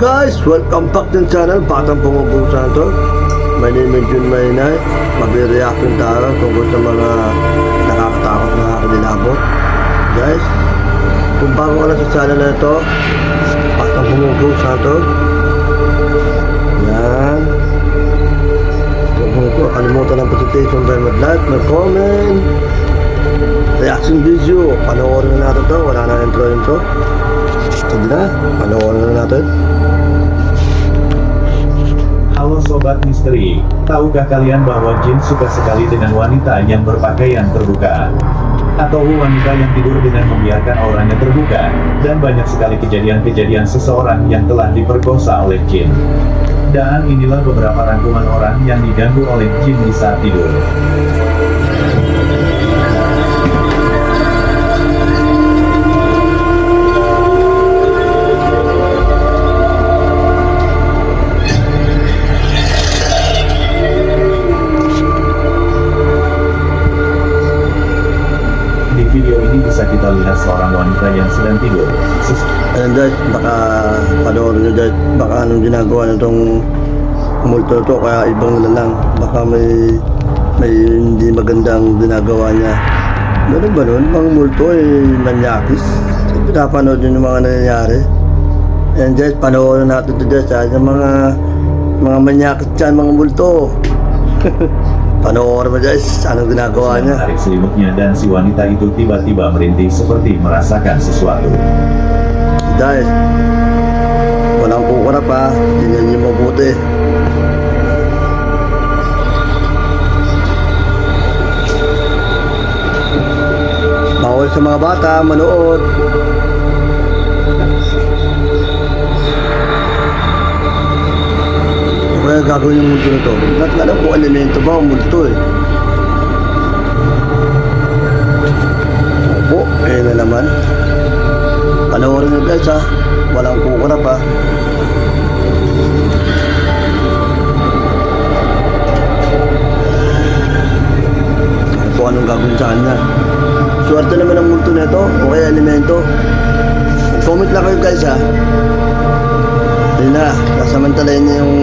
guys, welcome back to the channel Batang Pumupusan to. My name is Jun Maynay. Mag-reaction tayo tungkol sa mga nakakatakot na kilabot. Guys, kung bago ka na sa channel na ito, Batang Pumupusan to. Yan. Huwag ko kalimutan ang notification bell, mag-like, mag-comment. Reaction video, panoorin na natin to. Wala na intro. Sige na, panoorin na natin. Halo Sobat Misteri, tahukah kalian bahwa jin suka sekali dengan wanita yang berpakaian terbuka? Atau wanita yang tidur dengan membiarkan auranya terbuka? Dan banyak sekali kejadian-kejadian seseorang yang telah diperkosa oleh jin. Dan inilah beberapa rangkuman orang yang diganggu oleh jin di saat tidur. Video ini bisa kita lihat seorang wanita yang sedang tidur. Ayan guys, baka panoorin nyo guys, baka anong ginagawa nitong multo to, kaya ibang lalang, baka may hindi magandang ginagawa niya. Meron ba nun? Mga multo ay manyakis. Pinapanood nyo yung mga nangyayari. Ayan guys, panoorin natin ito guys, sa mga manyakis dyan, mga multo. Panoorin mo guys, anong ginagawa niya. Tarik selimutnya dan si wanita itu tiba-tiba merintih seperti merasakan sesuatu. Guys, walang kukura pa, tingnan niyo mabuti. Bawal sa mga bata manood. Kaya gagawin yung multo nito. Not alam kung elemento ba ang multo eh. Opo, na naman. Panoorin nyo guys ha. Walang kukura pa. Ano po anong gagawin sa kanya. Swerte naman ang multo nito o kaya elemento. Comment lang kayo guys ha. Ayun na, kasamantalayin niya yung